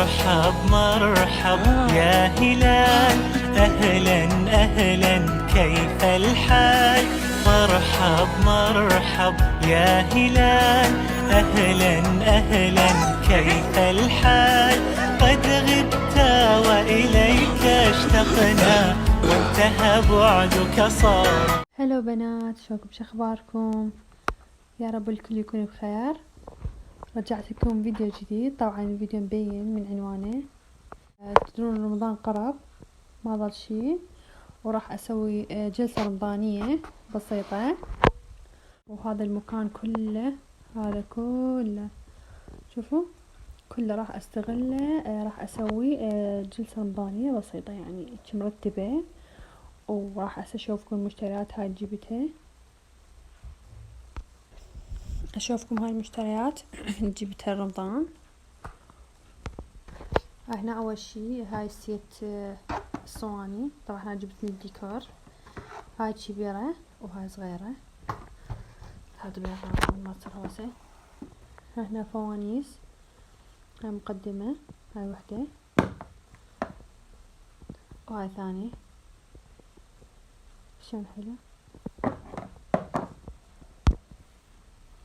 مرحب مرحب يا هلال، أهلا أهلا كيف الحال؟ مرحب مرحب يا هلال، أهلا أهلا كيف الحال؟ قد غبت وإليك اشتقنا وانتهى بعدك صار. هلو بنات، شلونكم؟ شو اخباركم؟ يا رب الكل يكون بخير. رجعت لكم فيديو جديد. طبعا الفيديو مبين من عنوانه. تدرون رمضان قرب، ما ضل شي، وراح اسوي جلسة رمضانية بسيطة. وهذا المكان كله، هذا كله شوفوا، كله راح استغله. راح اسوي جلسة رمضانية بسيطة، يعني مرتبة. وراح اشوفكم المشتريات هاي جبتها، اشوفكم هاي المشتريات جبتها رمضان. هنا اول شي هاي السيت الصواني. طبعا انا جبت من الديكور. هاي كبيرة وهاي صغيرة، هذا بيضة مالت الروسة. هنا فوانيس، هاي مقدمة، هاي وحدة وهاي ثانية. شلون حلو.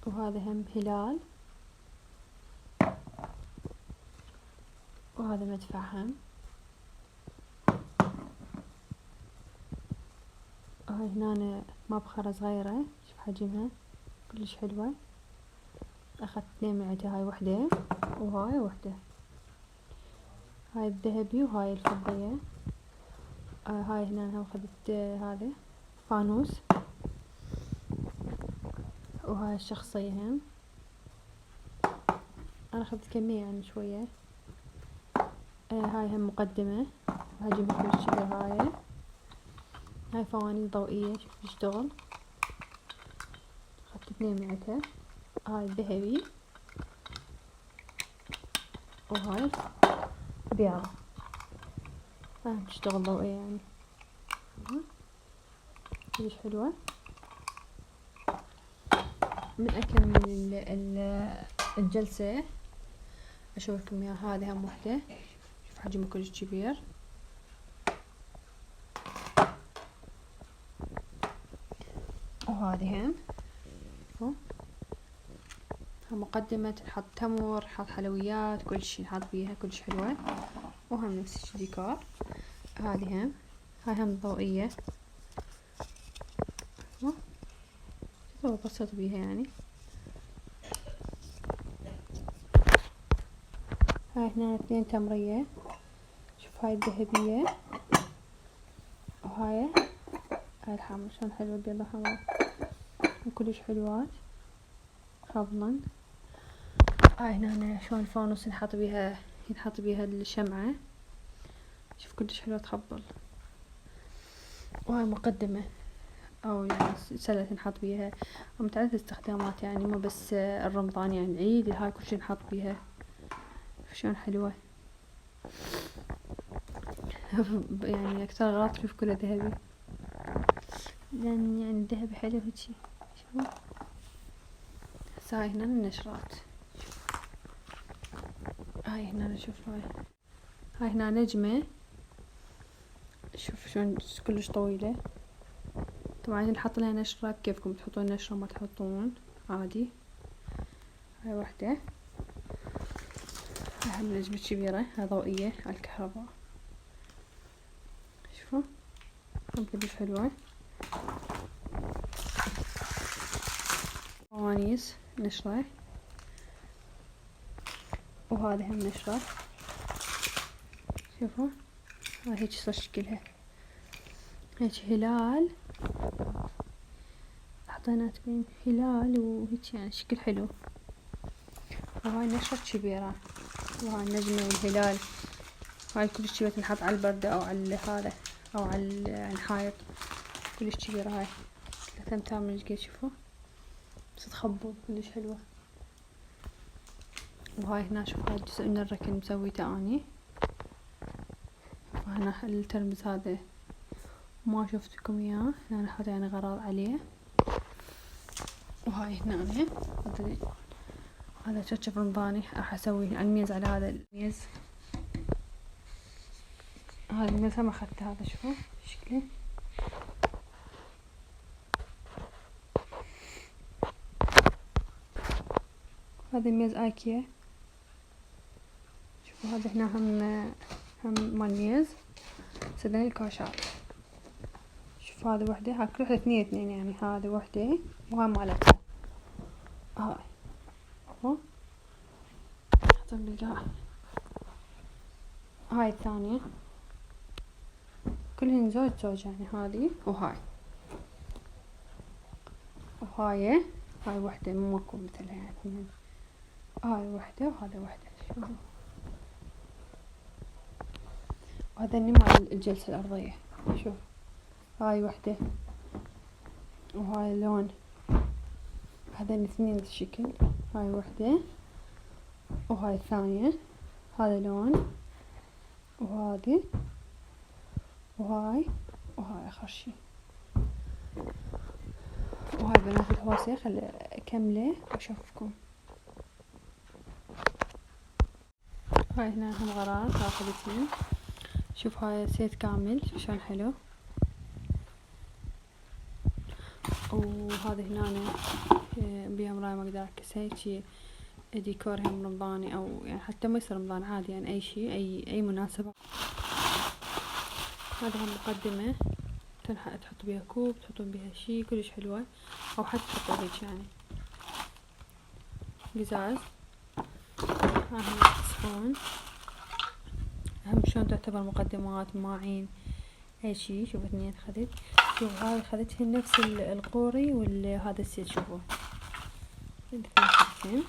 وهذا هم هلال، وهذا مدفع هم. وهاي هنا مبخرة صغيرة، شوف حجمها كلش حلوة. اخذت 2 من عندها، هاي وحدة وهاي وحدة. هاي الذهبي وهاي الفضية. هاي هنا هم اخذت هذا فانوس. وهاي الشخصية هم انا اخذت كمية يعني شوية. هاي هم مقدمة، وهجيب كلش كبير. هاي فوانيس ضوئية، شوف تشتغل. اخذت 2 من عندها. هاي الذهبي وهاي بيضة. هاي تشتغل ضوئية يعني كلش حلوة. من اكمل الجلسة اشوفكم اياها. هذه هم وحدة، شوف حجمها كلش كبير. وهذه هم مقدمة، تنحط تمر، تحط حلويات، كل شي نحط بيها، كلش حلوة. وهم نفس الشي ديكور. هذه هاي هم ضوئية، بسيط بيها يعني. هاي هنا 2 تمرية، شوف هاي الذهبية وهاي الحمر. شلون حلوة البيضة حمرا، وكلش حلوات فضلا. هاي هنا شلون الفانوس ينحط بيها الشمعة، شوف كلش حلوة تخبل. وهاي مقدمة، او يعني سلة نحط بيها، متعدد استخدامات يعني، مو بس الرمضان يعني العيد. هاي كل شي نحط بيها. شلون حلوة يعني اكثر غلط في كله ذهبي، لان يعني الذهبي حلو هيجي. شوفوا هسه هاي هنا النشرات. هاي هنا نشوف هاي هنا نجمة، شوف شلون كلش طويلة. طبعا نحط لها نشرة بكيفكم، تحطون نشرة ما تحطون عادي. هاي وحدة. هاي هم نجمة كبيرة، هاي ضوئية على الكهرباء. شوفوا هم كلش حلوة. فوانيس نشرة، وهذا هم نشرة. شوفوا هاي هيك صار شكلها، هيك هلال، حطينا تبين هلال وهيك يعني شكل حلو. وهاي نشرة كبيرة، وهاي النجمة والهلال. هاي كلش كبيرة تنحط على البردة او على هذا او على الحائط، كلش كبيرة. هاي 3 أمتار من الجيت، شوفوا بس تخبل كلش حلوة. وهاي هنا شوف، هاي جزء من الركن مسويته اني. وهنا الترمز هذا ما شفتكم اياه، انا حاطه يعني غراض عليه. وهاي هنا هذا شرشف رمضاني، راح اسوي الميز على هذا الميز. هذا الميز ما اخذت، هذا شوفوا شكله. هذا ميز ايكيا. شوفوا هذا هنا هم مال ميز سدين الكاشات. شوف هذه وحدة، هاي كل وحدة اثنين يعني، هذه وحدة وهاي مالتها. هاي اهو حطوا بالقاع. هاي الثانية كلهن زوج يعني، هذه وهاي وهاي. هاي وحدة ماكو مثلها يعني اثنين. هاي وحدة وهذا وحدة. شوفوا وهذا مال الجلسة الأرضية. شوف هاي وحدة وهاي لون، هذين اثنين نفس الشكل. هاي وحدة وهاي الثانية، هذا لون وهذه وهاي آخر شي. وهاي بنات الهوسة. خل أكمله وأشوفكم. هاي هنا هم غراض أخذتني. شوف هاي سيت كامل شلون حلو. وهذا هنا بيها مراية ما اقدر اعكس، هيجي ديكور هم رمضاني، او يعني حتى ما يصير رمضان عادي يعني، اي شي اي مناسبة. هذا هم مقدمة تحط بيها كوب، تحطون بيها شي كلش حلوة، او حتى تحطوا هيك يعني قزاز. هاي صحون هم شلون تعتبر مقدمات، ماعين، اي شي. شوفوا اثنين اخذت. شوفوا هاي اخذتهن نفس القوري وهذا السيت. شوفوا الاثنين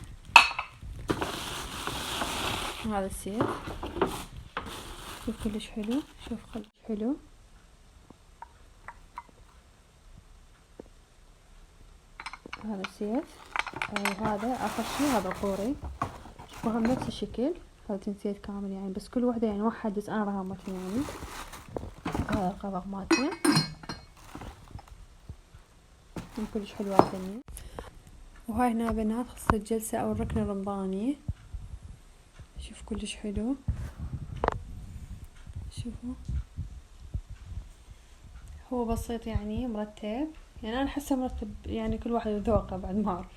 هذا السيت. شوف كلش حلو. شوف كلش حلو. هذا السيت. وهذا اخر شي هذا القوري. شوفوا هم نفس الشكل. هذا سيت كامل يعني، بس كل وحدة يعني واحد جزء انا رغمتهم يعني. هذا القبق مالته كلش حلوة الدنيا. وهاي هنا بنات خاصة الجلسة او الركن الرمضاني. شوف كلش حلو. شوفوا هو بسيط يعني مرتب، يعني انا احسه مرتب يعني، كل واحد وذوقه بعد ما اعرف.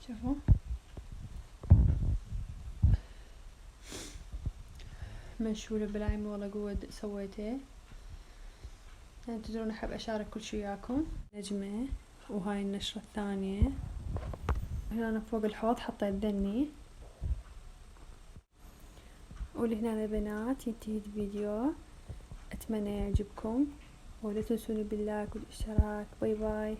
شوفوا منشولة بالعين والله قود سويته يعني. تدرون احب اشارك كل شي وياكم. نجمة. وهاي النشرة الثانية. هنا أنا فوق الحوض حطيت ذني. ولهنا يا بنات ينتهي الفيديو. اتمنى يعجبكم، ولا تنسوني باللايك والاشتراك. باي باي.